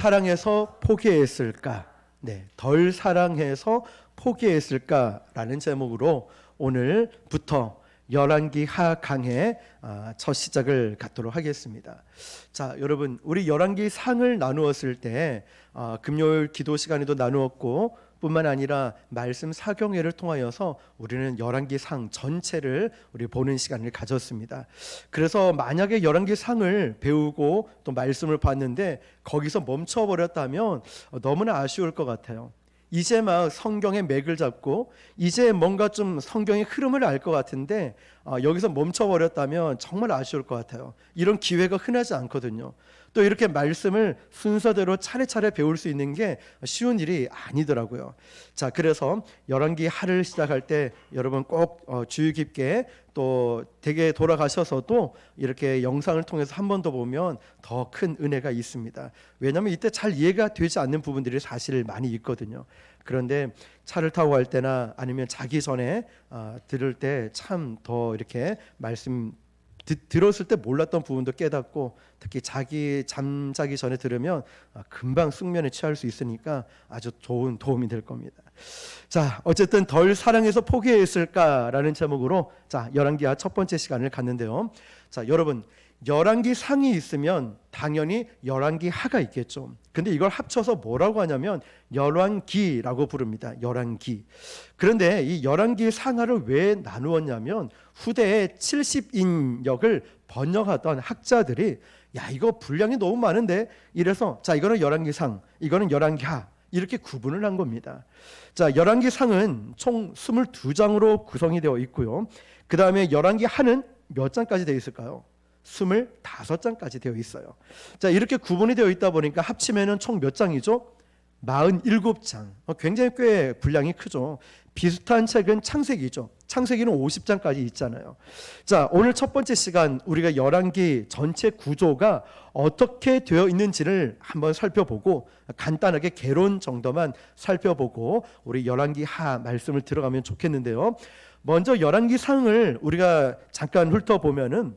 사랑해서 포기했을까? 네, 덜 사랑해서 포기했을까라는 제목으로 오늘부터 열왕기 하 강의 첫 시작을 갖도록 하겠습니다. 자, 여러분, 우리 열왕기 상을 나누었을 때 금요일 기도 시간에도 나누었고 뿐만 아니라 말씀 사경회를 통하여서 우리는 열왕기 상 전체를 우리 보는 시간을 가졌습니다. 그래서 만약에 열왕기 상을 배우고 또 말씀을 봤는데 거기서 멈춰버렸다면 너무나 아쉬울 것 같아요. 이제 막 성경의 맥을 잡고 이제 뭔가 좀 성경의 흐름을 알 것 같은데 여기서 멈춰버렸다면 정말 아쉬울 것 같아요. 이런 기회가 흔하지 않거든요. 또 이렇게 말씀을 순서대로 차례차례 배울 수 있는 게 쉬운 일이 아니더라고요. 자, 그래서 열왕기 하를 시작할 때 여러분 꼭 주의 깊게 또 댁에 돌아가셔서도 이렇게 영상을 통해서 한 번 더 보면 더 큰 은혜가 있습니다. 왜냐하면 이때 잘 이해가 되지 않는 부분들이 사실 많이 있거든요. 그런데 차를 타고 갈 때나 아니면 자기 전에 들을 때 참 더 이렇게 말씀 들었을 때 몰랐던 부분도 깨닫고 특히 잠자기 전에 들으면 금방 숙면에 취할 수 있으니까 아주 좋은 도움이 될 겁니다. 자, 어쨌든 덜 사랑해서 포기했을까라는 제목으로 자, 열왕기하 첫 번째 시간을 갖는데요. 자, 여러분, 열왕기 상이 있으면 당연히 열왕기 하가 있겠죠. 근데 이걸 합쳐서 뭐라고 하냐면 열왕기라고 부릅니다. 열왕기. 그런데 이 열왕기 상하를 왜 나누었냐면 후대에 70인역을 번역하던 학자들이 야, 이거 분량이 너무 많은데 이래서 자, 이거는 열왕기 상, 이거는 열왕기 하 이렇게 구분을 한 겁니다. 자, 열왕기 상은 총 22장으로 구성이 되어 있고요. 그 다음에 열왕기 하는 몇 장까지 되어 있을까요? 25장까지 되어 있어요. 자, 이렇게 구분이 되어 있다 보니까 합치면은 총 몇 장이죠? 47장. 굉장히 꽤 분량이 크죠. 비슷한 책은 창세기죠. 창세기는 50장까지 있잖아요. 자, 오늘 첫 번째 시간 우리가 열왕기 전체 구조가 어떻게 되어 있는지를 한번 살펴보고 간단하게 개론 정도만 살펴보고 우리 열왕기 하 말씀을 들어가면 좋겠는데요. 먼저 열왕기 상을 우리가 잠깐 훑어보면은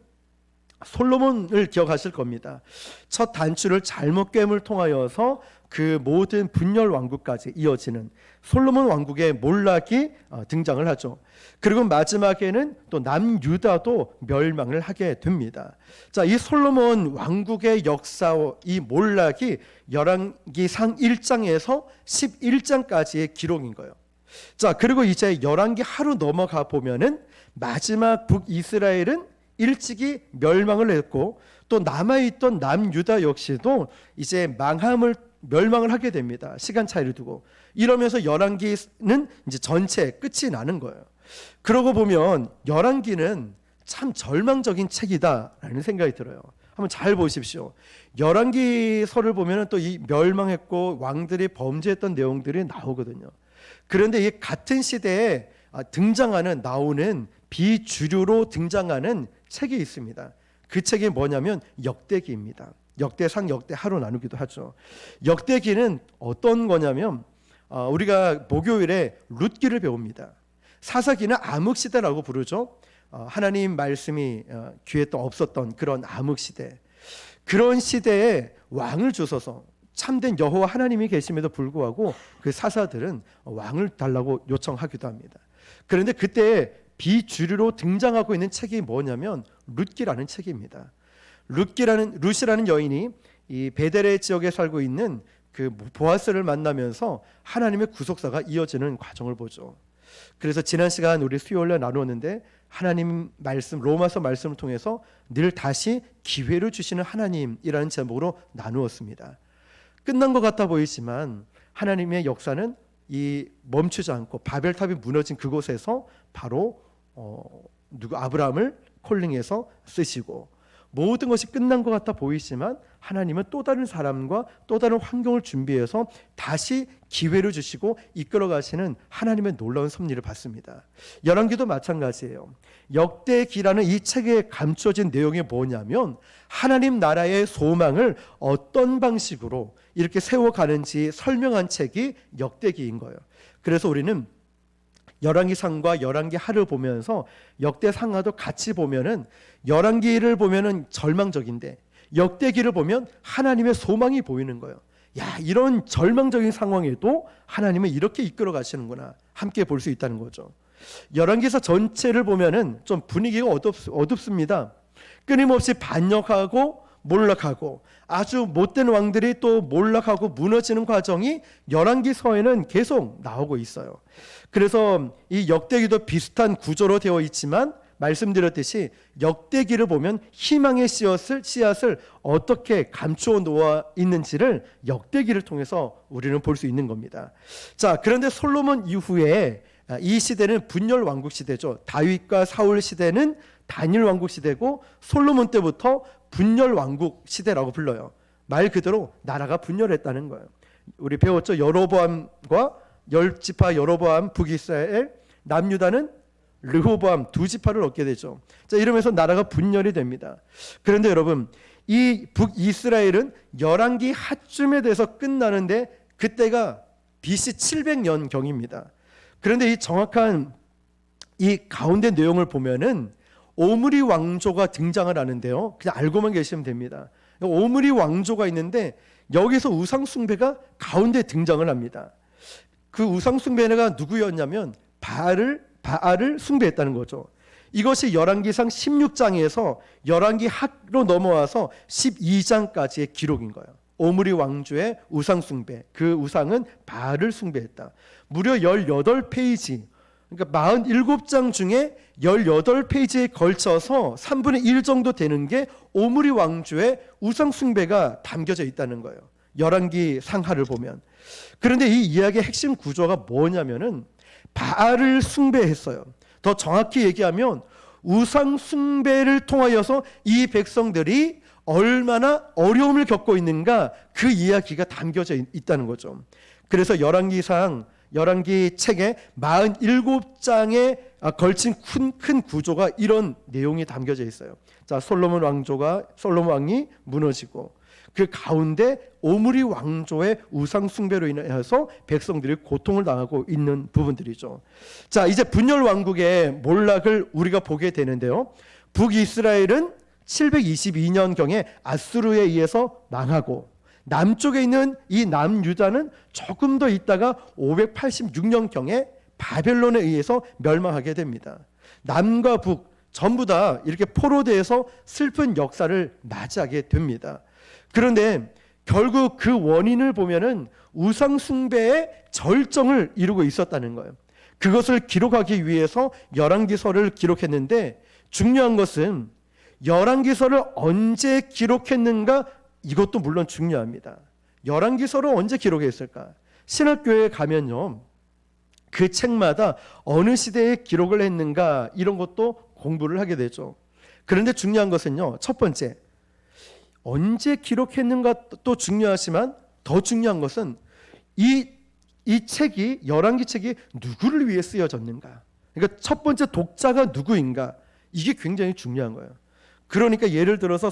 솔로몬을 기억하실 겁니다. 첫 단추를 잘못 꿰물 통하여서 그 모든 분열 왕국까지 이어지는 솔로몬 왕국의 몰락이 등장을 하죠. 그리고 마지막에는 또 남유다도 멸망을 하게 됩니다. 자, 이 솔로몬 왕국의 역사, 이 몰락이 열왕기상 1장에서 11장까지의 기록인 거예요. 자, 그리고 이제 열왕기 하루 넘어가 보면은 마지막 북이스라엘은 일찍이 멸망을 했고 또 남아있던 남유다 역시도 이제 멸망을 하게 됩니다. 시간 차이를 두고 이러면서 열왕기는 이제 전체 끝이 나는 거예요. 그러고 보면 열왕기는 참 절망적인 책이다라는 생각이 들어요. 한번 잘 보십시오. 열왕기서를 보면 또 이 멸망했고 왕들이 범죄했던 내용들이 나오거든요. 그런데 이 같은 시대에 나오는 비주류로 등장하는 책이 있습니다. 그 책이 뭐냐면 역대기입니다. 역대상, 역대하로 나누기도 하죠. 역대기는 어떤 거냐면 우리가 목요일에 룻기를 배웁니다. 사사기는 암흑시대라고 부르죠. 하나님 말씀이 귀에 또 없었던 그런 암흑시대. 그런 시대에 왕을 주소서 참된 여호와 하나님이 계심에도 불구하고 그 사사들은 왕을 달라고 요청하기도 합니다. 그런데 그때 비주류로 등장하고 있는 책이 뭐냐면 룻기라는 책입니다. 룻이라는 여인이 이 베델의 지역에 살고 있는 그 보아스를 만나면서 하나님의 구속사가 이어지는 과정을 보죠. 그래서 지난 시간 우리 수요일에 나누었는데 하나님 말씀, 로마서 말씀을 통해서 늘 다시 기회를 주시는 하나님이라는 제목으로 나누었습니다. 끝난 것 같아 보이지만 하나님의 역사는 이 멈추지 않고 바벨탑이 무너진 그곳에서 바로 아브라함을 콜링해서 쓰시고 모든 것이 끝난 것 같아 보이지만 하나님은 또 다른 사람과 또 다른 환경을 준비해서 다시 기회를 주시고 이끌어 가시는 하나님의 놀라운 섭리를 받습니다. 열왕기도 마찬가지예요. 역대기라는 이 책에 감춰진 내용이 뭐냐면 하나님 나라의 소망을 어떤 방식으로 이렇게 세워가는지 설명한 책이 역대기인 거예요. 그래서 우리는 열왕기상과 열왕기하를 보면서 역대상하도 같이 보면은 열왕기를 보면은 절망적인데 역대기를 보면 하나님의 소망이 보이는 거예요. 야, 이런 절망적인 상황에도 하나님은 이렇게 이끌어 가시는구나, 함께 볼 수 있다는 거죠. 열왕기서 전체를 보면은 좀 분위기가 어둡습니다. 끊임없이 반역하고 몰락하고 아주 못된 왕들이 또 몰락하고 무너지는 과정이 열왕기서에는 계속 나오고 있어요. 그래서 이 역대기도 비슷한 구조로 되어 있지만 말씀드렸듯이 역대기를 보면 희망의 씨앗을 어떻게 감추어 놓아 있는지를 역대기를 통해서 우리는 볼 수 있는 겁니다. 자, 그런데 솔로몬 이후에 이 시대는 분열 왕국 시대죠. 다윗과 사울 시대는 단일 왕국 시대고 솔로몬 때부터 분열 왕국 시대라고 불러요. 말 그대로 나라가 분열했다는 거예요. 우리 배웠죠. 여로보암과 열 지파 여로보암 북이스라엘, 남유다는 르호보암 두 지파를 얻게 되죠. 자, 이러면서 나라가 분열이 됩니다. 그런데 여러분, 이 북이스라엘은 열왕기 하쯤에 돼서 끝나는데 그때가 BC 700년 경입니다. 그런데 이 정확한 이 가운데 내용을 보면은 오므리 왕조가 등장을 하는데요. 그냥 알고만 계시면 됩니다. 오므리 왕조가 있는데 여기서 우상 숭배가 가운데 등장을 합니다. 그 우상 숭배가 누구였냐면 바알을 숭배했다는 거죠. 이것이 열왕기상 16장에서 열왕기 하로 넘어와서 12장까지의 기록인 거예요. 오므리 왕조의 우상 숭배, 그 우상은 바알을 숭배했다. 무려 18페이지, 그러니까 47장 중에 18페이지에 걸쳐서 3분의 1 정도 되는 게 오므리 왕조의 우상 숭배가 담겨져 있다는 거예요. 열왕기 상하를 보면. 그런데 이 이야기의 핵심 구조가 뭐냐면은 바알을 숭배했어요. 더 정확히 얘기하면 우상 숭배를 통하여서 이 백성들이 얼마나 어려움을 겪고 있는가, 그 이야기가 담겨져 있다는 거죠. 그래서 열왕기 책의 47장에 걸친 큰 구조가 이런 내용이 담겨져 있어요. 자, 솔로몬 왕이 무너지고 그 가운데 오므리 왕조의 우상 숭배로 인해서 백성들이 고통을 당하고 있는 부분들이죠. 자, 이제 분열 왕국의 몰락을 우리가 보게 되는데요. 북이스라엘은 722년경에 아수르에 의해서 망하고, 남쪽에 있는 이 남유다는 조금 더 있다가 586년경에 바벨론에 의해서 멸망하게 됩니다. 남과 북 전부 다 이렇게 포로되어서 슬픈 역사를 맞이하게 됩니다. 그런데 결국 그 원인을 보면은 우상 숭배의 절정을 이루고 있었다는 거예요. 그것을 기록하기 위해서 열왕기서를 기록했는데, 중요한 것은 열왕기서를 언제 기록했는가, 이것도 물론 중요합니다. 열왕기서를 언제 기록했을까? 신학교에 가면요, 그 책마다 어느 시대에 기록을 했는가, 이런 것도 공부를 하게 되죠. 그런데 중요한 것은요, 첫 번째, 언제 기록했는가도 중요하지만 더 중요한 것은 이 책이, 열왕기 책이 누구를 위해 쓰여졌는가. 그러니까 첫 번째 독자가 누구인가, 이게 굉장히 중요한 거예요. 그러니까 예를 들어서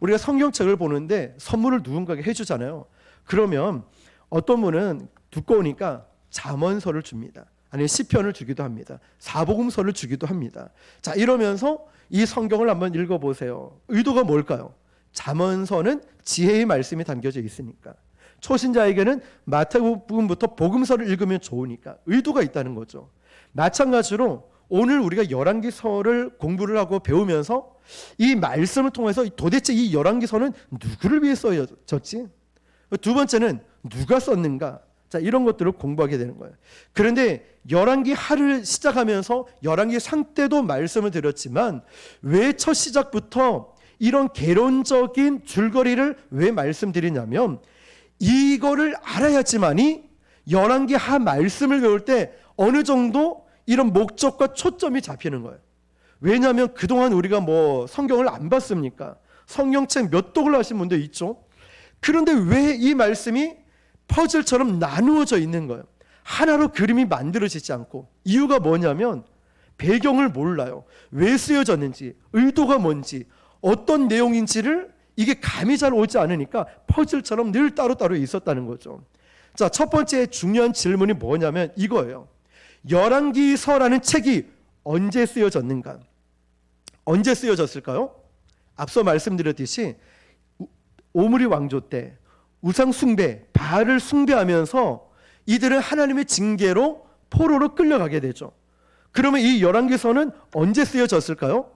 우리가 성경책을 보는데 선물을 누군가에게 해주잖아요. 그러면 어떤 분은 두꺼우니까 잠언서를 줍니다. 아니면 시편을 주기도 합니다. 사복음서를 주기도 합니다. 자, 이러면서 이 성경을 한번 읽어보세요. 의도가 뭘까요? 잠언서는 지혜의 말씀이 담겨져 있으니까, 초신자에게는 마태복음부터 복음서를 읽으면 좋으니까, 의도가 있다는 거죠. 마찬가지로 오늘 우리가 열왕기서를 공부를 하고 배우면서 이 말씀을 통해서 도대체 이 열왕기서는 누구를 위해 써졌지? 두 번째는 누가 썼는가? 자, 이런 것들을 공부하게 되는 거예요. 그런데 열왕기 하를 시작하면서 열왕기 상 때도 말씀을 드렸지만, 왜 첫 시작부터 이런 개론적인 줄거리를 왜 말씀드리냐면, 이거를 알아야지만이 열왕기 하 말씀을 배울 때 어느 정도 이런 목적과 초점이 잡히는 거예요. 왜냐하면 그동안 우리가 성경을 안 봤습니까? 성경책 몇 독을 하신 분도 있죠. 그런데 왜 이 말씀이 퍼즐처럼 나누어져 있는 거예요? 하나로 그림이 만들어지지 않고. 이유가 뭐냐면 배경을 몰라요. 왜 쓰여졌는지, 의도가 뭔지, 어떤 내용인지를 이게 감이 잘 오지 않으니까 퍼즐처럼 늘 따로따로 있었다는 거죠. 자, 첫 번째 중요한 질문이 뭐냐면 이거예요. 열왕기서라는 책이 언제 쓰여졌는가? 언제 쓰여졌을까요? 앞서 말씀드렸듯이 오므리 왕조 때, 우상 숭배, 바알을 숭배하면서 이들은 하나님의 징계로 포로로 끌려가게 되죠. 그러면 이 열왕기서는 언제 쓰여졌을까요?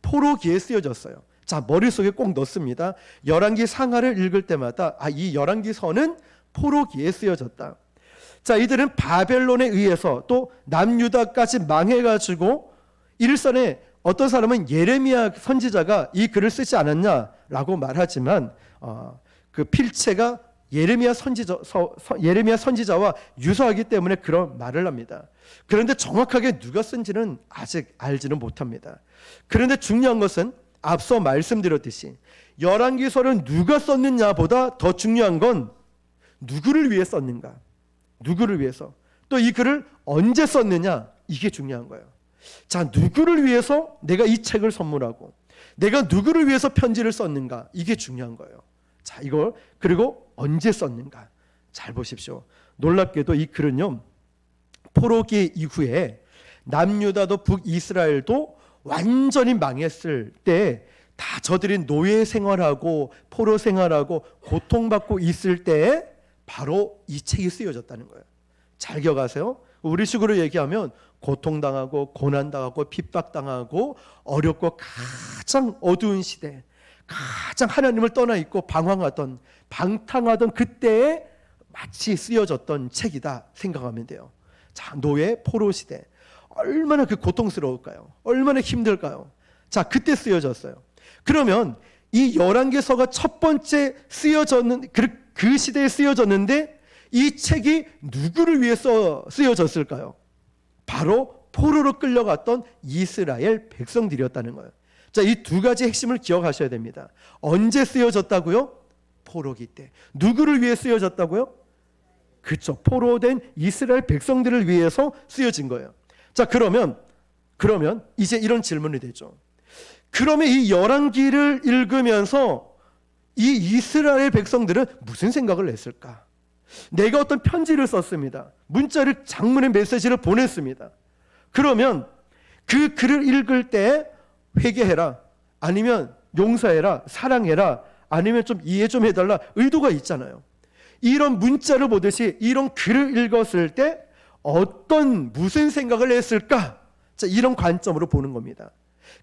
포로기에 쓰여졌어요. 자, 머릿속에 꼭 넣습니다. 열왕기 상하를 읽을 때마다 이 열왕기서는 포로기에 쓰여졌다. 자, 이들은 바벨론에 의해서 또 남유다까지 망해가지고 일선에 어떤 사람은 예레미야 선지자가 이 글을 쓰지 않았냐라고 말하지만 그 필체가 예레미야 선지자와 유사하기 때문에 그런 말을 합니다. 그런데 정확하게 누가 쓴지는 아직 알지는 못합니다. 그런데 중요한 것은 앞서 말씀드렸듯이 열왕기서를 누가 썼느냐보다 더 중요한 건 누구를 위해 썼는가, 누구를 위해서, 또 이 글을 언제 썼느냐, 이게 중요한 거예요. 자, 누구를 위해서 내가 이 책을 선물하고 내가 누구를 위해서 편지를 썼는가, 이게 중요한 거예요. 자, 이걸 그리고 언제 썼는가 잘 보십시오. 놀랍게도 이 글은요, 포로기 이후에 남유다도 북이스라엘도 완전히 망했을 때 다 저들이 노예 생활하고 포로 생활하고 고통받고 있을 때에 바로 이 책이 쓰여졌다는 거예요. 잘 기억하세요. 우리식으로 얘기하면 고통당하고 고난당하고 핍박당하고 어렵고 가장 어두운 시대, 가장 하나님을 떠나 있고 방황하던 방탕하던 그때에 마치 쓰여졌던 책이다 생각하면 돼요. 자, 노예 포로 시대 얼마나 그 고통스러울까요? 얼마나 힘들까요? 자, 그때 쓰여졌어요. 그러면 이 열왕기서가 첫 번째 쓰여졌는 그 시대에 쓰여졌는데 이 책이 누구를 위해서 쓰여졌을까요? 바로 포로로 끌려갔던 이스라엘 백성들이었다는 거예요. 자, 이 두 가지 핵심을 기억하셔야 됩니다. 언제 쓰여졌다고요? 포로기 때. 누구를 위해 쓰여졌다고요? 그렇죠. 포로된 이스라엘 백성들을 위해서 쓰여진 거예요. 자, 그러면 이제 이런 질문이 되죠. 그러면 이 열왕기를 읽으면서 이 이스라엘 백성들은 무슨 생각을 했을까? 내가 어떤 편지를 썼습니다. 문자를, 장문의 메시지를 보냈습니다. 그러면 그 글을 읽을 때 회개해라, 아니면 용서해라, 사랑해라, 아니면 좀 이해 좀 해달라, 의도가 있잖아요. 이런 문자를 보듯이 이런 글을 읽었을 때 무슨 생각을 했을까? 자, 이런 관점으로 보는 겁니다.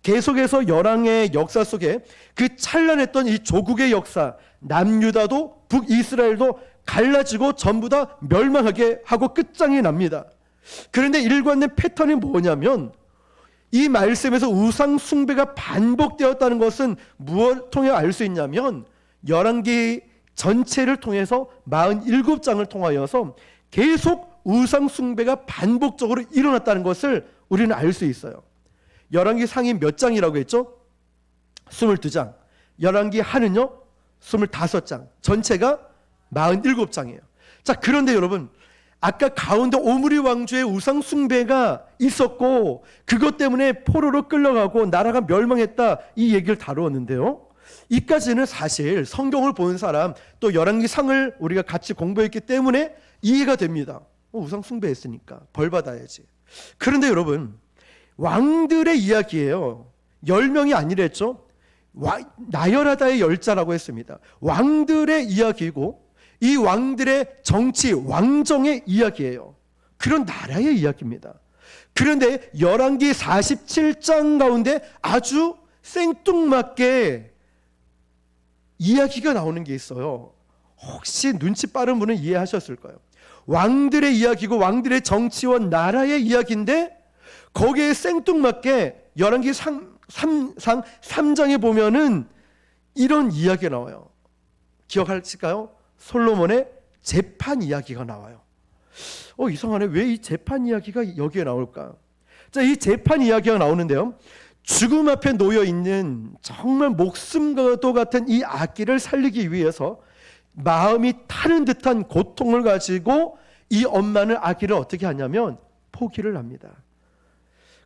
계속해서 열왕의 역사 속에 그 찬란했던 이 조국의 역사, 남유다도 북이스라엘도 갈라지고 전부 다 멸망하게 하고 끝장이 납니다. 그런데 일관된 패턴이 뭐냐면 이 말씀에서 우상 숭배가 반복되었다는 것은 무엇을 통해 알 수 있냐면 열왕기 전체를 통해서 47장을 통하여서 계속 우상 숭배가 반복적으로 일어났다는 것을 우리는 알 수 있어요. 열왕기 상이 몇 장이라고 했죠? 22장. 열왕기 하는요? 25장. 전체가 47장이에요. 자, 그런데 여러분, 아까 가운데 오므리 왕조의 우상 숭배가 있었고 그것 때문에 포로로 끌려가고 나라가 멸망했다, 이 얘기를 다루었는데요. 이까지는 사실 성경을 보는 사람, 또 열왕기 상을 우리가 같이 공부했기 때문에 이해가 됩니다. 우상 숭배했으니까 벌 받아야지. 그런데 여러분, 왕들의 이야기예요. 10명이 아니랬죠. 나열하다의 열자라고 했습니다. 왕들의 이야기고 이 왕들의 정치, 왕정의 이야기예요. 그런 나라의 이야기입니다. 그런데 열왕기 47장 가운데 아주 생뚱맞게 이야기가 나오는 게 있어요. 혹시 눈치 빠른 분은 이해하셨을까요? 왕들의 이야기고 왕들의 정치와 나라의 이야기인데 거기에 생뚱맞게 열왕기 3장에 보면은 이런 이야기가 나와요. 기억하실까요? 솔로몬의 재판 이야기가 나와요. 이상하네. 왜 이 재판 이야기가 여기에 나올까? 자, 이 재판 이야기가 나오는데요. 죽음 앞에 놓여 있는 정말 목숨과도 같은 이 아기를 살리기 위해서 마음이 타는 듯한 고통을 가지고 이 엄마는 아기를 어떻게 하냐면 포기를 합니다.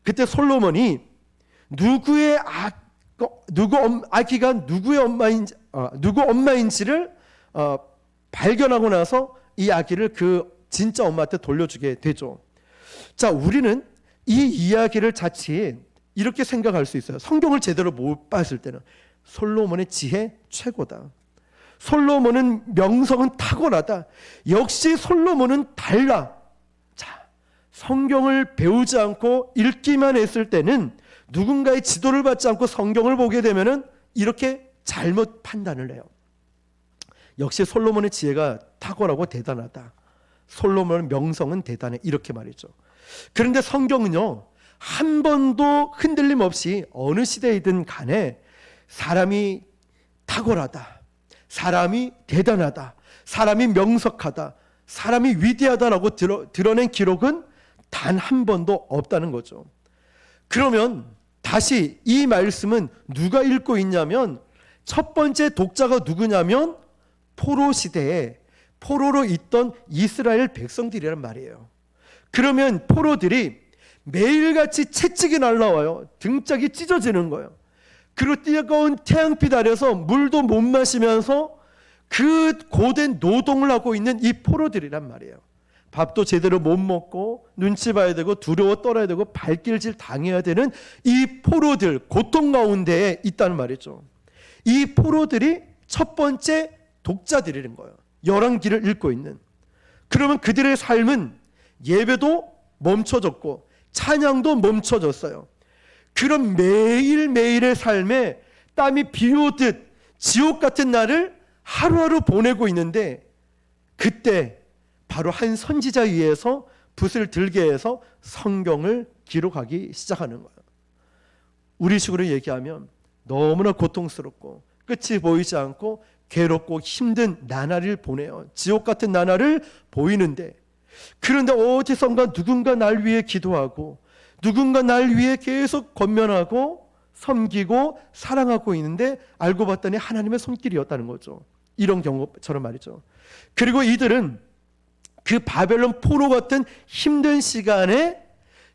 그때 솔로몬이 누구 아기가 누구 엄마인지를 발견하고 나서 이 아기를 그 진짜 엄마한테 돌려주게 되죠. 자, 우리는 이 이야기를 자칫 이렇게 생각할 수 있어요. 성경을 제대로 못 봤을 때는 솔로몬의 지혜 최고다. 솔로몬은 명성은 탁월하다. 역시 솔로몬은 달라. 자, 성경을 배우지 않고 읽기만 했을 때는, 누군가의 지도를 받지 않고 성경을 보게 되면은 이렇게 잘못 판단을 해요. 역시 솔로몬의 지혜가 탁월하고 대단하다. 솔로몬의 명성은 대단해. 이렇게 말이죠. 그런데 성경은요, 한 번도 흔들림 없이 어느 시대이든 간에 사람이 탁월하다, 사람이 대단하다, 사람이 명석하다, 사람이 위대하다라고 드러낸 기록은 단 한 번도 없다는 거죠. 그러면 다시 이 말씀은 누가 읽고 있냐면, 첫 번째 독자가 누구냐면 포로 시대에 포로로 있던 이스라엘 백성들이란 말이에요. 그러면 포로들이 매일같이 채찍이 날라와요. 등짝이 찢어지는 거예요. 그리고 뜨거운 태양빛 아래서 물도 못 마시면서 그 고된 노동을 하고 있는 이 포로들이란 말이에요. 밥도 제대로 못 먹고 눈치 봐야 되고 두려워 떨어야 되고 발길질 당해야 되는 이 포로들, 고통 가운데에 있다는 말이죠. 이 포로들이 첫 번째 독자들이라는 거예요. 열왕기를 읽고 있는. 그러면 그들의 삶은 예배도 멈춰졌고 찬양도 멈춰졌어요. 그런 매일매일의 삶에 땀이 비 오듯 지옥 같은 날을 하루하루 보내고 있는데, 그때 바로 한 선지자에 의해서 붓을 들게 해서 성경을 기록하기 시작하는 거예요. 우리식으로 얘기하면 너무나 고통스럽고 끝이 보이지 않고 괴롭고 힘든 나날을 보내요. 지옥 같은 나날을 보이는데, 그런데 어디선가 누군가 날 위해 기도하고 누군가 날 위해 계속 권면하고 섬기고 사랑하고 있는데, 알고 봤더니 하나님의 손길이었다는 거죠. 이런 경우처럼 말이죠. 그리고 이들은 그 바벨론 포로 같은 힘든 시간에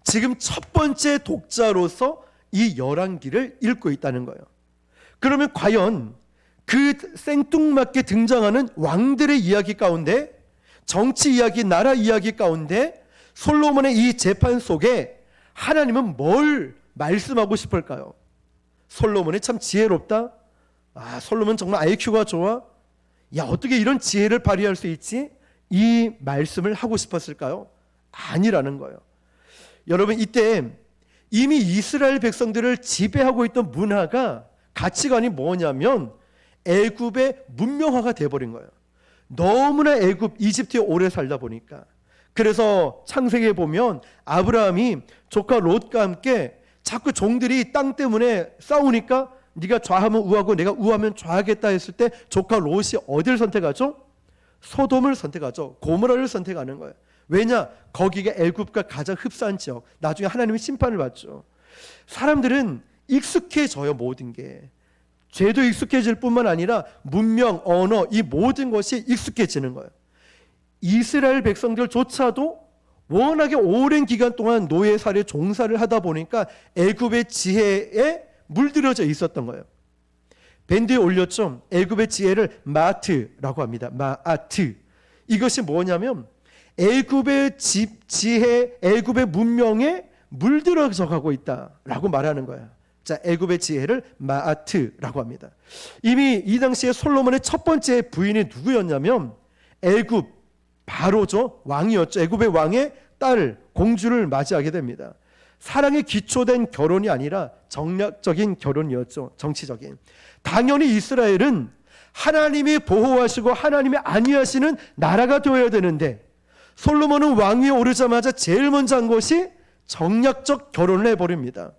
지금 첫 번째 독자로서 이 열왕기를 읽고 있다는 거예요. 그러면 과연 그 생뚱맞게 등장하는 왕들의 이야기 가운데, 정치 이야기, 나라 이야기 가운데 솔로몬의 이 재판 속에 하나님은 뭘 말씀하고 싶을까요? 솔로몬이 참 지혜롭다. 솔로몬 정말 IQ가 좋아. 야, 어떻게 이런 지혜를 발휘할 수 있지? 이 말씀을 하고 싶었을까요? 아니라는 거예요. 여러분, 이때 이미 이스라엘 백성들을 지배하고 있던 문화가, 가치관이 뭐냐면 애굽의 문명화가 돼버린 거예요. 너무나 이집트에 오래 살다 보니까. 그래서 창세기에 보면 아브라함이 조카 롯과 함께 자꾸 종들이 땅 때문에 싸우니까 네가 좌하면 우하고 내가 우하면 좌하겠다 했을 때 조카 롯이 어디를 선택하죠? 소돔을 선택하죠. 고모라를 선택하는 거예요. 왜냐? 거기가 애굽과 가장 흡사한 지역. 나중에 하나님의 심판을 받죠. 사람들은 익숙해져요. 모든 게. 죄도 익숙해질 뿐만 아니라 문명, 언어, 이 모든 것이 익숙해지는 거예요. 이스라엘 백성들조차도 워낙에 오랜 기간 동안 노예살이 종사를 하다 보니까 애굽의 지혜에 물들여져 있었던 거예요. 밴드에 올렸죠. 애굽의 지혜를 마트라고 합니다. 마아트. 이것이 뭐냐면 애굽의 지혜, 애굽의 문명에 물들어져 가고 있다라고 말하는 거예요. 자, 애굽의 지혜를 마아트라고 합니다. 이미 이 당시에 솔로몬의 첫 번째 부인이 누구였냐면 애굽 바로죠. 왕이었죠. 애굽의 왕의 딸, 공주를 맞이하게 됩니다. 사랑에 기초된 결혼이 아니라 정략적인 결혼이었죠. 정치적인. 당연히 이스라엘은 하나님이 보호하시고 하나님이 안위하시는 나라가 되어야 되는데, 솔로몬은 왕 위에 오르자마자 제일 먼저 한 것이 정략적 결혼을 해버립니다.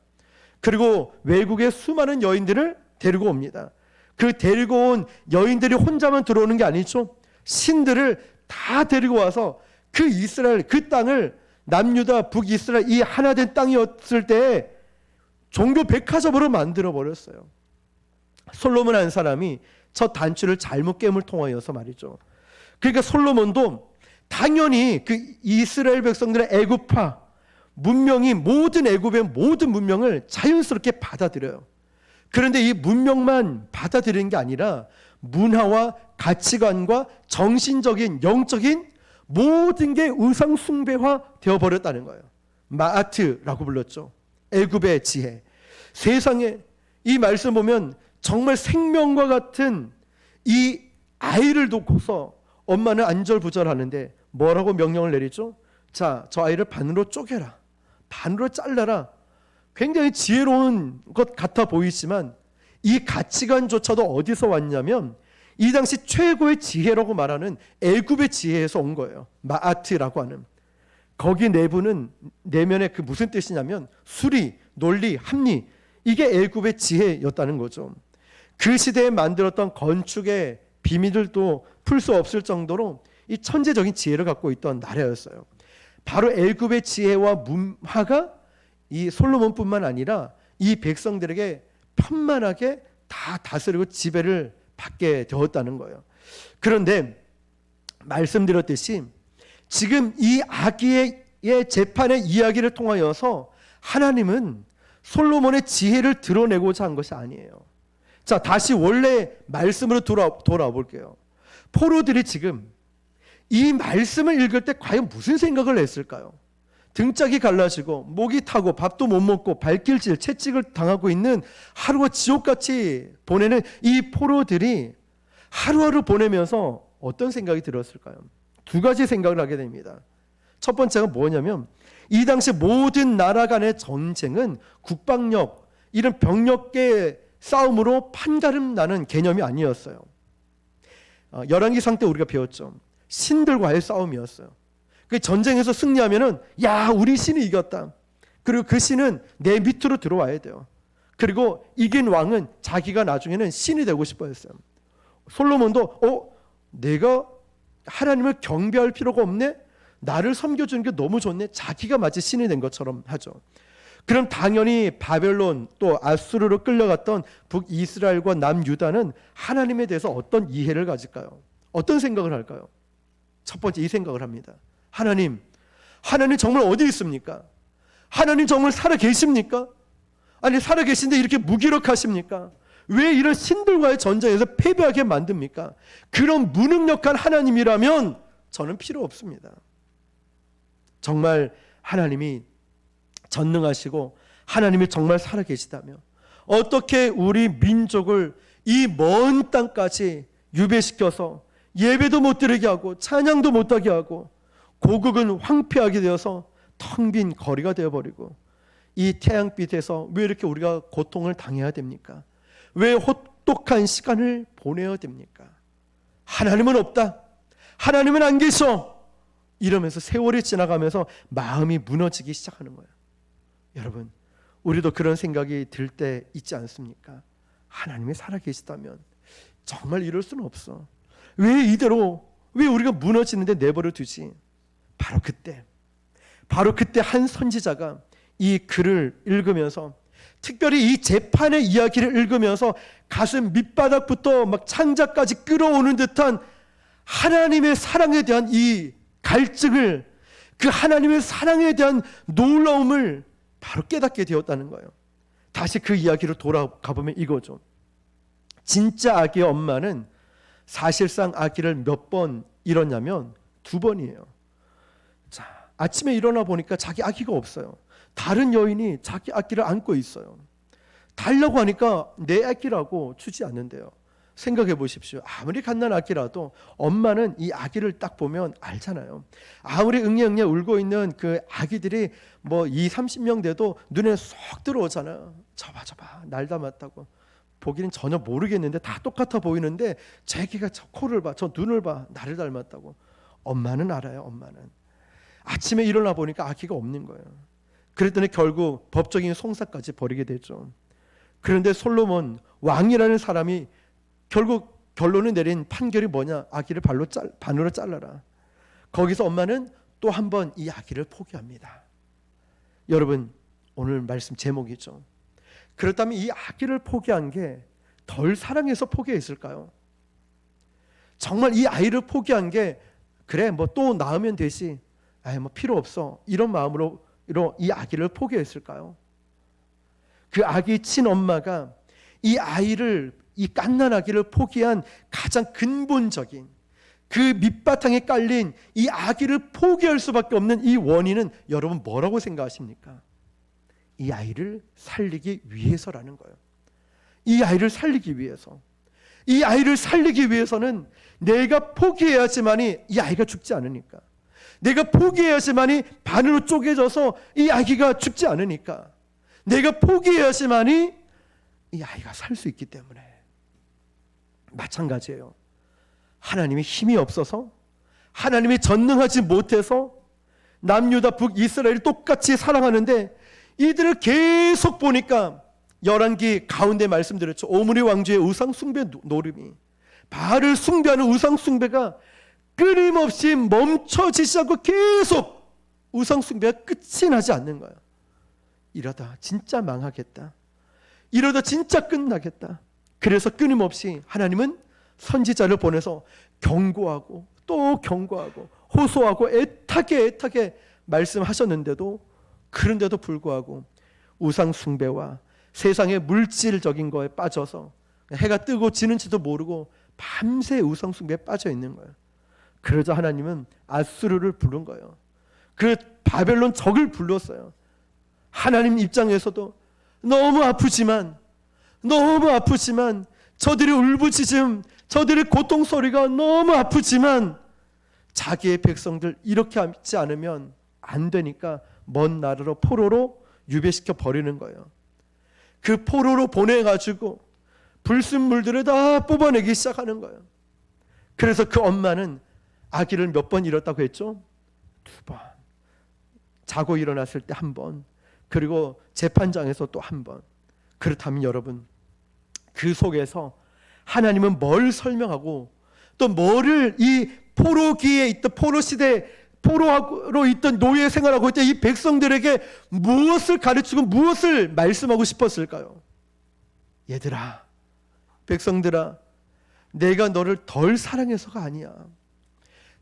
그리고 외국의 수많은 여인들을 데리고 옵니다. 그 데리고 온 여인들이 혼자만 들어오는 게 아니죠. 신들을 다 데리고 와서 그 이스라엘, 그 땅을 남유다, 북이스라엘 이 하나된 땅이었을 때 종교 백화점으로 만들어버렸어요. 솔로몬 한 사람이 첫 단추를 잘못 깨물 통하여서 말이죠. 그러니까 솔로몬도 당연히 그 이스라엘 백성들의 애굽파 문명이 모든 애굽의 모든 문명을 자연스럽게 받아들여요. 그런데 이 문명만 받아들이는 게 아니라 문화와 가치관과 정신적인, 영적인 모든 게 의상 숭배화 되어버렸다는 거예요. 마아트라고 불렀죠. 애굽의 지혜. 세상에 이 말씀 보면 정말 생명과 같은 이 아이를 놓고서 엄마는 안절부절하는데 뭐라고 명령을 내리죠? 자, 저 아이를 반으로 쪼개라, 반으로 잘라라. 굉장히 지혜로운 것 같아 보이지만 이 가치관조차도 어디서 왔냐면 이 당시 최고의 지혜라고 말하는 애굽의 지혜에서 온 거예요. 마아트라고 하는. 거기 내면에 그 무슨 뜻이냐면 수리, 논리, 합리, 이게 애굽의 지혜였다는 거죠. 그 시대에 만들었던 건축의 비밀들도 풀 수 없을 정도로 이 천재적인 지혜를 갖고 있던 나라였어요. 바로 애굽의 지혜와 문화가 이 솔로몬뿐만 아니라 이 백성들에게 편만하게 다 다스리고 지배를 받게 되었다는 거예요. 그런데 말씀드렸듯이 지금 이 아기의 재판의 이야기를 통하여서 하나님은 솔로몬의 지혜를 드러내고자 한 것이 아니에요. 자, 다시 원래 말씀으로 돌아와 볼게요. 포로들이 지금 이 말씀을 읽을 때 과연 무슨 생각을 했을까요? 등짝이 갈라지고 목이 타고 밥도 못 먹고 발길질, 채찍을 당하고 있는 하루가 지옥같이 보내는 이 포로들이 하루하루 보내면서 어떤 생각이 들었을까요? 두 가지 생각을 하게 됩니다. 첫 번째가 뭐냐면 이 당시 모든 나라 간의 전쟁은 국방력, 이런 병력의 싸움으로 판가름 나는 개념이 아니었어요. 열왕기상 때 우리가 배웠죠. 신들과의 싸움이었어요. 그 전쟁에서 승리하면은 야, 우리 신이 이겼다. 그리고 그 신은 내 밑으로 들어와야 돼요. 그리고 이긴 왕은 자기가 나중에는 신이 되고 싶어 했어요. 솔로몬도 내가 하나님을 경배할 필요가 없네? 나를 섬겨주는 게 너무 좋네? 자기가 마치 신이 된 것처럼 하죠. 그럼 당연히 바벨론 또 아수르로 끌려갔던 북이스라엘과 남유다는 하나님에 대해서 어떤 이해를 가질까요? 어떤 생각을 할까요? 첫 번째 이 생각을 합니다. 하나님 정말 어디 있습니까? 하나님 정말 살아 계십니까? 아니 살아 계신데 이렇게 무기력하십니까? 왜 이런 신들과의 전쟁에서 패배하게 만듭니까? 그런 무능력한 하나님이라면 저는 필요 없습니다. 정말 하나님이 전능하시고 하나님이 정말 살아 계시다며 어떻게 우리 민족을 이 먼 땅까지 유배시켜서 예배도 못 드리게 하고 찬양도 못 하게 하고 고국은 황폐하게 되어서 텅 빈 거리가 되어버리고 이 태양빛에서 왜 이렇게 우리가 고통을 당해야 됩니까? 왜 혹독한 시간을 보내야 됩니까? 하나님은 없다. 하나님은 안 계셔. 이러면서 세월이 지나가면서 마음이 무너지기 시작하는 거예요. 여러분, 우리도 그런 생각이 들 때 있지 않습니까? 하나님이 살아계시다면 정말 이럴 수는 없어. 왜 이대로, 왜 우리가 무너지는데 내버려 두지? 바로 그때 한 선지자가 이 글을 읽으면서, 특별히 이 재판의 이야기를 읽으면서 가슴 밑바닥부터 막 창자까지 끌어오는 듯한 하나님의 사랑에 대한 이 갈증을, 그 하나님의 사랑에 대한 놀라움을 바로 깨닫게 되었다는 거예요. 다시 그 이야기로 돌아가 보면 이거죠. 진짜 아기의 엄마는 사실상 아기를 몇 번 잃었냐면 2번이에요. 자, 아침에 일어나 보니까 자기 아기가 없어요. 다른 여인이 자기 아기를 안고 있어요. 달라고 하니까 내 아기라고 주지 않는데요. 생각해 보십시오. 아무리 갓난 아기라도 엄마는 이 아기를 딱 보면 알잖아요. 아무리 응애응애 울고 있는 그 아기들이 뭐 20-30명 돼도 눈에 쏙 들어오잖아요. 저봐 날 닮았다고. 보기는 전혀 모르겠는데 다 똑같아 보이는데 제 아기가 저 코를 봐, 저 눈을 봐, 나를 닮았다고. 엄마는 알아요. 엄마는. 아침에 일어나 보니까 아기가 없는 거예요. 그랬더니 결국 법적인 송사까지 벌이게 되죠. 그런데 솔로몬 왕이라는 사람이 결국 결론을 내린 판결이 뭐냐? 아기를 반으로 잘라라. 거기서 엄마는 또 한 번 이 아기를 포기합니다. 여러분, 오늘 말씀 제목이죠. 그렇다면 이 아기를 포기한 게 덜 사랑해서 포기했을까요? 정말 이 아이를 포기한 게 그래 뭐 또 낳으면 되지, 뭐 필요 없어, 이런 마음으로 이 아기를 포기했을까요? 그 아기 친엄마가 이 아이를, 이 갓난 아기를 포기한 가장 근본적인, 그 밑바탕에 깔린 이 아기를 포기할 수밖에 없는 이 원인은 여러분 뭐라고 생각하십니까? 이 아이를 살리기 위해서라는 거예요. 이 아이를 살리기 위해서. 이 아이를 살리기 위해서는 내가 포기해야지만이 이 아이가 죽지 않으니까. 내가 포기해야지만이 반으로 쪼개져서 이 아기가 죽지 않으니까. 내가 포기해야지만이 이 아이가 살 수 있기 때문에. 마찬가지예요. 하나님이 힘이 없어서, 하나님이 전능하지 못해서 남유다 북이스라엘을 똑같이 사랑하는데 이들을 계속 보니까 열왕기 가운데 말씀드렸죠. 오므리 왕조의 우상 숭배 노름이, 바알을 숭배하는 우상 숭배가 끊임없이 멈춰지지 않고 계속 우상 숭배가 끝이 나지 않는 거예요. 이러다 진짜 망하겠다. 이러다 진짜 끝나겠다. 그래서 끊임없이 하나님은 선지자를 보내서 경고하고 또 경고하고 호소하고 애타게 말씀하셨는데도, 그런데도 불구하고 우상 숭배와 세상의 물질적인 거에 빠져서 해가 뜨고 지는지도 모르고 밤새 우상 숭배에 빠져 있는 거예요. 그러자 하나님은 아수르를 부른 거예요. 그 바벨론 적을 불렀어요. 하나님 입장에서도 너무 아프지만 저들의 울부짖음, 저들의 고통 소리가 너무 아프지만 자기의 백성들 이렇게 하지 않으면 안 되니까 먼 나라로 포로로 유배시켜 버리는 거예요. 그 포로로 보내가지고 불순물들을 다 뽑아내기 시작하는 거예요. 그래서 그 엄마는 아기를 몇 번 잃었다고 했죠? 2번. 자고 일어났을 때 1번, 그리고 재판장에서 또 1번. 그렇다면 여러분, 그 속에서 하나님은 뭘 설명하고 또 뭐를 이 포로기에 있던, 포로 시대 포로로 있던 노예 생활하고 있던 이 백성들에게 무엇을 가르치고 무엇을 말씀하고 싶었을까요? 얘들아, 백성들아, 내가 너를 덜 사랑해서가 아니야.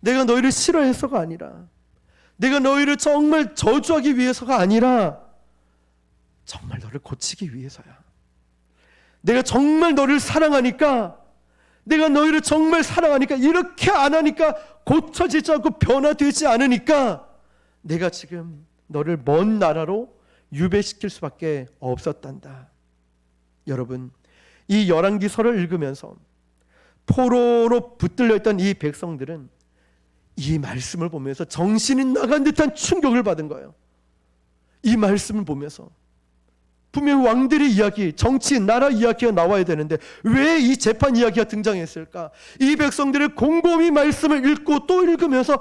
내가 너희를 싫어해서가 아니라, 내가 너희를 정말 저주하기 위해서가 아니라 정말 너를 고치기 위해서야. 내가 정말 너를 사랑하니까, 내가 너희를 정말 사랑하니까, 이렇게 안 하니까 고쳐지지 않고 변화되지 않으니까 내가 지금 너를 먼 나라로 유배시킬 수밖에 없었단다. 여러분, 이 열왕기서를 읽으면서 포로로 붙들려 있던 이 백성들은 이 말씀을 보면서 정신이 나간 듯한 충격을 받은 거예요. 이 말씀을 보면서 분명히 왕들의 이야기, 정치, 나라 이야기가 나와야 되는데 왜 이 재판 이야기가 등장했을까? 이 백성들의 곰곰이 말씀을 읽고 또 읽으면서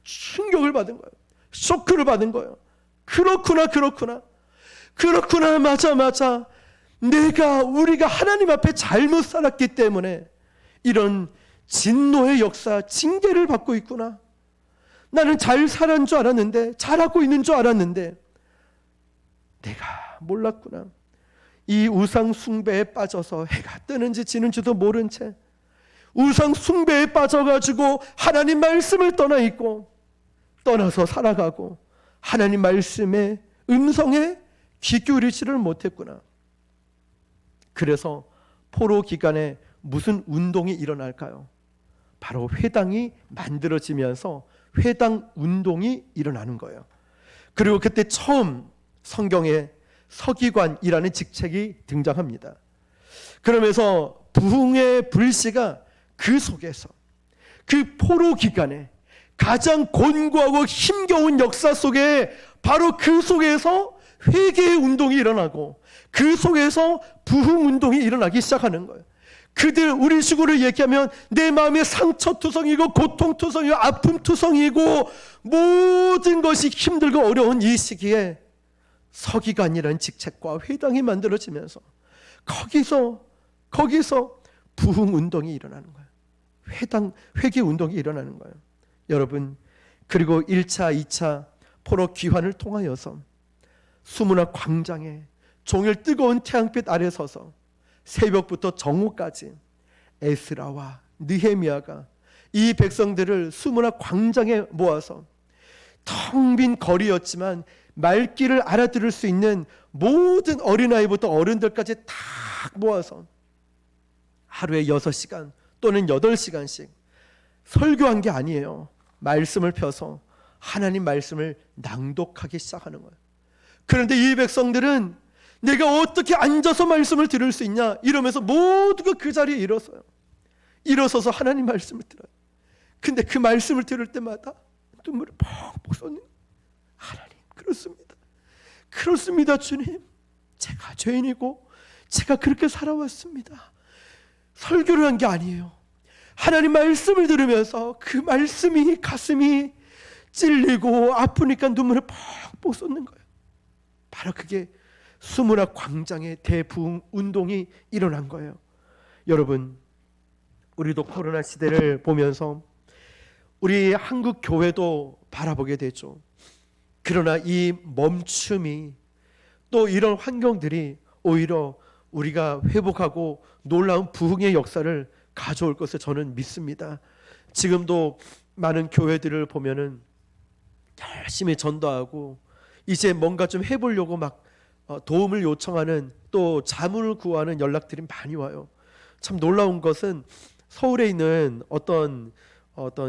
충격을 받은 거예요. 쇼크를 받은 거예요. 그렇구나, 맞아. 우리가 하나님 앞에 잘못 살았기 때문에 이런 진노의 역사, 징계를 받고 있구나. 나는 잘 살았는 줄 알았는데, 잘하고 있는 줄 알았는데 내가 몰랐구나. 이 우상 숭배에 빠져서 해가 뜨는지 지는지도 모른 채 우상 숭배에 빠져가지고 하나님 말씀을 떠나 있고, 떠나서 살아가고 하나님 말씀의 음성에 귀 기울이지를 못했구나. 그래서 포로 기간에 무슨 운동이 일어날까요? 바로 회당이 만들어지면서 회당 운동이 일어나는 거예요. 그리고 그때 처음 성경에 서기관이라는 직책이 등장합니다. 그러면서 부흥의 불씨가 그 속에서, 그 포로 기간에 가장 곤고하고 힘겨운 역사 속에, 바로 그 속에서 회개의 운동이 일어나고 그 속에서 부흥 운동이 일어나기 시작하는 거예요. 그들, 우리 식으로 얘기하면 내 마음에 상처투성이고 고통투성이고 아픔투성이고 모든 것이 힘들고 어려운 이 시기에 서기관이라는 직책과 회당이 만들어지면서 거기서 부흥 운동이 일어나는 거예요. 회개 운동이 일어나는 거예요. 여러분, 그리고 1차, 2차 포로 귀환을 통하여서 수문화 광장에 종일 뜨거운 태양빛 아래 서서 새벽부터 정오까지 에스라와 느헤미야가 이 백성들을 수문화 광장에 모아서 텅 빈 거리였지만 말귀를 알아들을 수 있는 모든 어린아이부터 어른들까지 다 모아서 하루에 6시간 또는 8시간씩 설교한 게 아니에요. 말씀을 펴서 하나님 말씀을 낭독하기 시작하는 거예요. 그런데 이 백성들은 내가 어떻게 앉아서 말씀을 들을 수 있냐 이러면서 모두가 그 자리에 일어서서 하나님 말씀을 들어요. 근데 그 말씀을 들을 때마다 눈물이 펑펑 쏟는 거예요. 하나님, 그렇습니다 주님. 제가 죄인이고 제가 그렇게 살아왔습니다. 설교를 한 게 아니에요. 하나님 말씀을 들으면서 그 말씀이 가슴이 찔리고 아프니까 눈물을 펑펑 쏟는 거예요. 바로 그게 수문학 광장의 대부흥 운동이 일어난 거예요. 여러분, 우리도 코로나 시대를 보면서 우리 한국 교회도 바라보게 되죠. 그러나 이 멈춤이 또 이런 환경들이 오히려 우리가 회복하고 놀라운 부흥의 역사를 가져올 것을 저는 믿습니다. 지금도 많은 교회들을 보면은 열심히 전도하고 이제 뭔가 좀 해보려고 막 도움을 요청하는 또 자문을 구하는 연락들이 많이 와요. 참 놀라운 것은 서울에 있는 어떤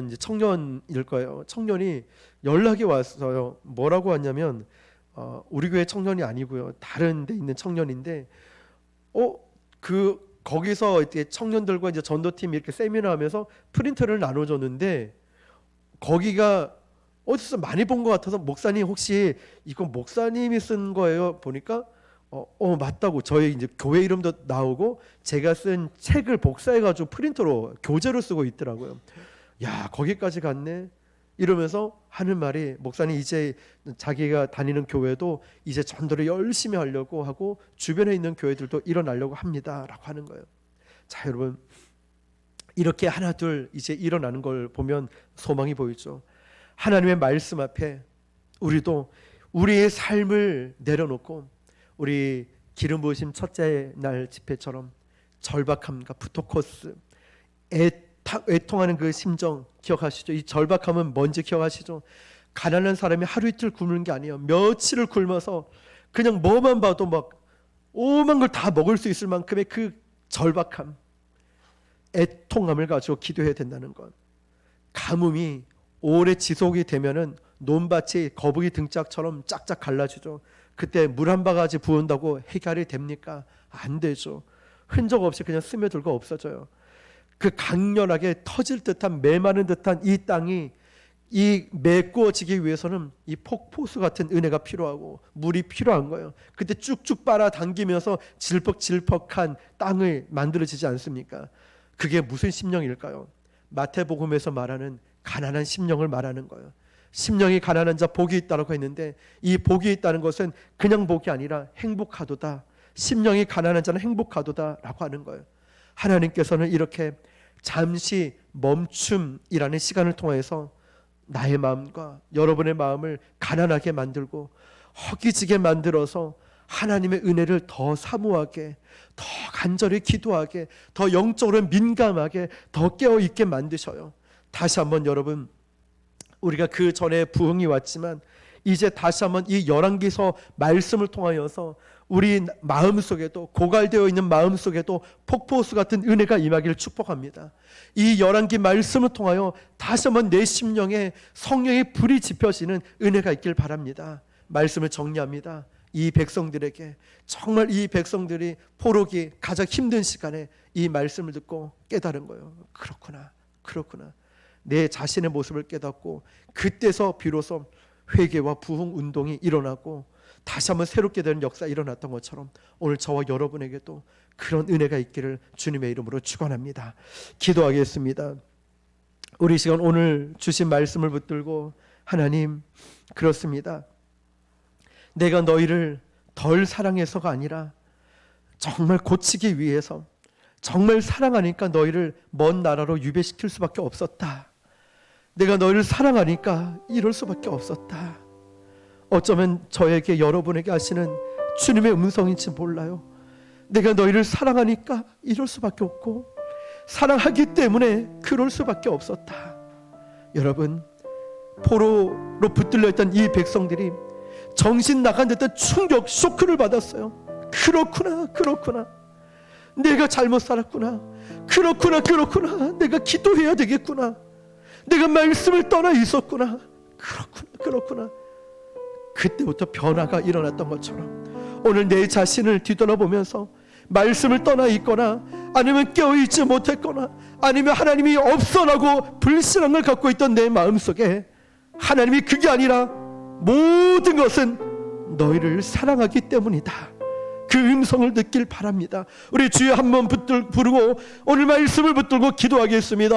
이제 청년일 거예요. 청년이 연락이 왔어요. 뭐라고 왔냐면 우리 교회 청년이 아니고요. 다른 데 있는 청년인데 거기서 이렇게 청년들과 이제 전도팀이 이렇게 세미나하면서 프린터를 나눠줬는데 거기가 어디서 많이 본 것 같아서 목사님 혹시 이거 목사님이 쓴 거예요? 보니까 맞다고 저희 이제 교회 이름도 나오고 제가 쓴 책을 복사해가지고 프린터로 교재로 쓰고 있더라고요. 야, 거기까지 갔네. 이러면서 하는 말이 목사님 이제 자기가 다니는 교회도 이제 전도를 열심히 하려고 하고 주변에 있는 교회들도 일어나려고 합니다라고 하는 거예요. 자, 여러분, 이렇게 하나 둘 이제 일어나는 걸 보면 소망이 보이죠. 하나님의 말씀 앞에 우리도 우리의 삶을 내려놓고 우리 기름 부으심 첫째 날 집회처럼 절박함과 부토코스 애통하는 그 심정 기억하시죠? 이 절박함은 뭔지 기억하시죠? 가난한 사람이 하루 이틀 굶는 게 아니에요. 며칠을 굶어서 그냥 뭐만 봐도 막 오만 걸 다 먹을 수 있을 만큼의 그 절박함, 애통함을 가지고 기도해야 된다는 것. 가뭄이 오래 지속이 되면은 논밭이 거북이 등짝처럼 짝짝 갈라지죠. 그때 물 한 바가지 부은다고 해결이 됩니까? 안 되죠. 흔적 없이 그냥 스며들고 없어져요. 그 강렬하게 터질 듯한 메마른 듯한 이 땅이 이 메꾸어지기 위해서는 이 폭포수 같은 은혜가 필요하고 물이 필요한 거예요. 그때 쭉쭉 빨아당기면서 질퍽질퍽한 땅을 만들어지지 않습니까? 그게 무슨 심령일까요? 마태복음에서 말하는 가난한 심령을 말하는 거예요. 심령이 가난한 자 복이 있다고 했는데 이 복이 있다는 것은 그냥 복이 아니라 행복하도다. 심령이 가난한 자는 행복하도다 라고 하는 거예요. 하나님께서는 이렇게 잠시 멈춤이라는 시간을 통해서 나의 마음과 여러분의 마음을 가난하게 만들고 허기지게 만들어서 하나님의 은혜를 더 사모하게, 더 간절히 기도하게, 더 영적으로 민감하게, 더 깨어있게 만드셔요. 다시 한번 여러분, 우리가 그 전에 부흥이 왔지만 이제 다시 한번 이 열왕기서 말씀을 통하여서 우리 마음속에도 고갈되어 있는 마음속에도 폭포수 같은 은혜가 임하기를 축복합니다. 이 열왕기 말씀을 통하여 다시 한번 내 심령에 성령의 불이 지펴지는 은혜가 있길 바랍니다. 말씀을 정리합니다. 이 백성들에게 정말 이 백성들이 포로기 가장 힘든 시간에 이 말씀을 듣고 깨달은 거예요. 그렇구나. 내 자신의 모습을 깨닫고 그때서 비로소 회개와 부흥 운동이 일어나고 다시 한번 새롭게 되는 역사가 일어났던 것처럼 오늘 저와 여러분에게도 그런 은혜가 있기를 주님의 이름으로 축원합니다. 기도하겠습니다. 우리 시간 오늘 주신 말씀을 붙들고 하나님, 그렇습니다. 내가 너희를 덜 사랑해서가 아니라 정말 고치기 위해서 정말 사랑하니까 너희를 먼 나라로 유배시킬 수밖에 없었다. 내가 너희를 사랑하니까 이럴 수밖에 없었다. 어쩌면 저에게 여러분에게 하시는 주님의 음성인지 몰라요. 내가 너희를 사랑하니까 이럴 수밖에 없고 사랑하기 때문에 그럴 수밖에 없었다. 여러분, 포로로 붙들려 있던 이 백성들이 정신 나간 듯한 충격, 쇼크를 받았어요. 그렇구나. 내가 잘못 살았구나. 그렇구나. 내가 기도해야 되겠구나. 내가 말씀을 떠나 있었구나. 그렇구나. 그때부터 변화가 일어났던 것처럼 오늘 내 자신을 뒤돌아보면서 말씀을 떠나 있거나 아니면 깨어있지 못했거나 아니면 하나님이 없어라고 불신앙을 갖고 있던 내 마음속에 하나님이 그게 아니라 모든 것은 너희를 사랑하기 때문이다, 그 음성을 듣길 바랍니다. 우리 주여 한번 부르고 오늘 말씀을 붙들고 기도하겠습니다.